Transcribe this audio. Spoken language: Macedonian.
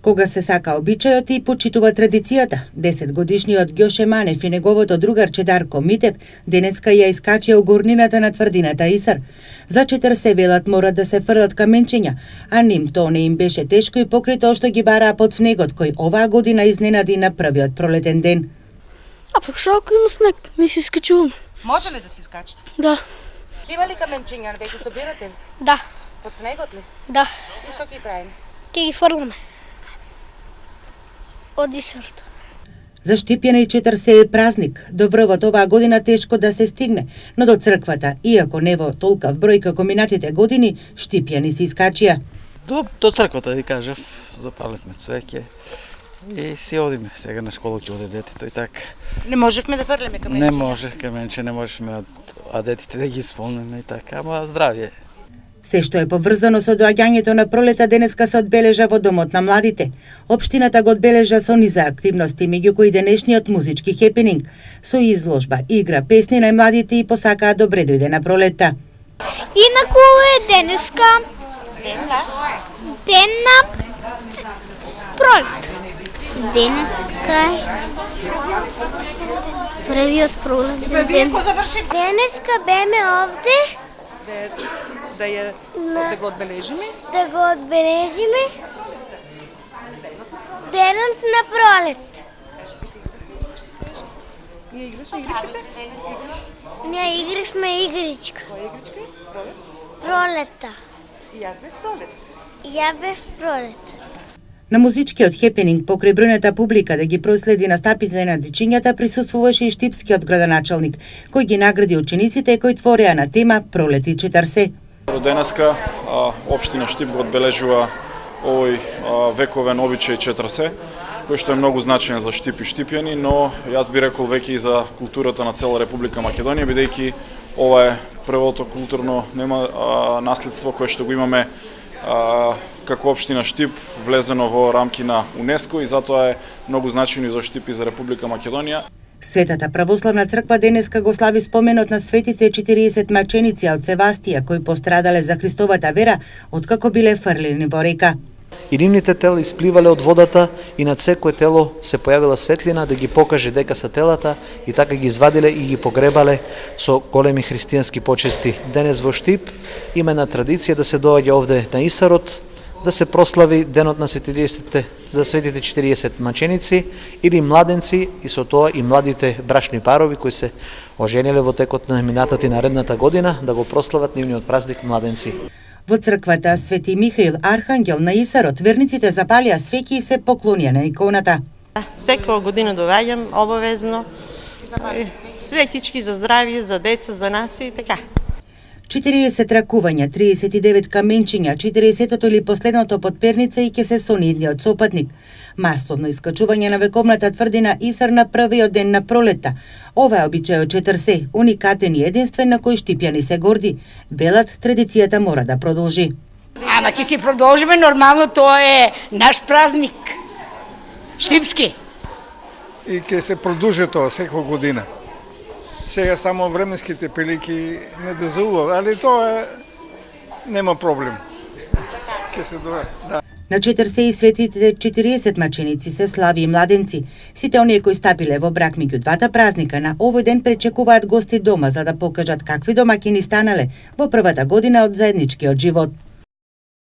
Кога се сака обичајот и почитува традицијата, 10-годишниот Ѓоше Манев и неговото другарче Дарко Митев денеска ја искачија у горнината на тврдината Исар. За 40 велат мора да се фрлат каменчиња, а ним тоа не им беше тешко и покрај тоа што ги бараа под снегот, кој оваа година изненади на првиот пролетен ден. А пак што ако има снег, ми се искачуваме. Може ли да си скачате? Да. Има ли каменчиња, веќе собирате? Да. Под снегот ли? Да. И што ги правиме? Ке ги фрламе. Од Исарот. За Штипјани 40 е празник. До врвот оваа година тешко да се стигне, но до црквата, иако не во толкав број како минатите години, Штипјани се искачија. До црквата, ви кажав, запалевме цвеќе и си одиме. Сега на школа ќе оде детето и така. Не можевме да фрлеме каменчиња? Не може, каменче не можеме, а детите да ги исполнеме и така, ама здравје. Се што е поврзано со доаѓањето на пролета денеска се одбележа во Домот на младите. Општината го одбележа со низа активности, меѓу кои денешниот музички хепенинг, со изложба, игра, песни на младите и посакаа добре дојде на пролетта. Инаку е денеска ден на пролет. Денеска е првиот пролетен ден. Денеска беме овде да го одбележиме. Да го одбележиме денот на пролет. Ние играше игричките? Ние играшме игричка. Која игричка? Пролет? Пролета. И јас бев пролет. Ја бев пролет. На музичкиот хепенинг покрај бројната публика да ги проследи настапите на дечињата присуствуваше и штипскиот градоначалник, кој ги награди учениците кои твореа на тема Пролети 40. Денеска општина Штип го одбележува овој вековен обичај 40, кој што е многу значаен за Штип и Штипјани, но јас би рекол веќе и за културата на цела Република Македонија, бидејќи ова е првото културно наследство кое што го имаме како општина Штип влезено во рамки на УНЕСКО и затоа е многу значајно и за Штип и за Република Македонија. Светата православна црква денеска го слави споменот на светите 40 маченици од Севастија кои пострадале за Христовата вера откако биле фрлени во река. И нивните тела испливале од водата и над секое тело се појавила светлина да ги покаже дека се телата и така ги извадиле и ги погребале со големи христијански почести. Денес во Штип има една традиција да се доаѓа овде на Исарот, да се прослави денот на светите 40 маченици или младенци и со тоа и младите брачни парови кои се ожениле во текот на минатата и наредната година да го прослават нивниот празник младенци. Во црквата Свети Михаил Архангел на Исарот верниците запалија свеќи и се поклонија на иконата. Секоја година доаѓам обавезно. Светички за здравје, за деца, за нас и така. 40 ракувања, 39 каменчиња, 40-тото или последното под перница и ќе се со нивниот сопатник. Масовно искачување на вековната тврдина Исар на првиот ден на пролетта. Ова е обичајот 40, уникатен и единствен на кој Штипјани се горди. Велат, традицијата мора да продолжи. Ама ќе си продолжиме, нормално тоа е наш празник. Штипски. И ќе се продолжи тоа секоја година. Сега само временските прилики не дозволуваат, али тоа нема проблем. Ќе се доаѓа, да. На 40 и светите 40 маченици се слави и младенци. Сите оние кои стапиле во брак меѓу двата празника на овој ден пречекуваат гости дома за да покажат какви домаќини станале во првата година од заедничкиот живот.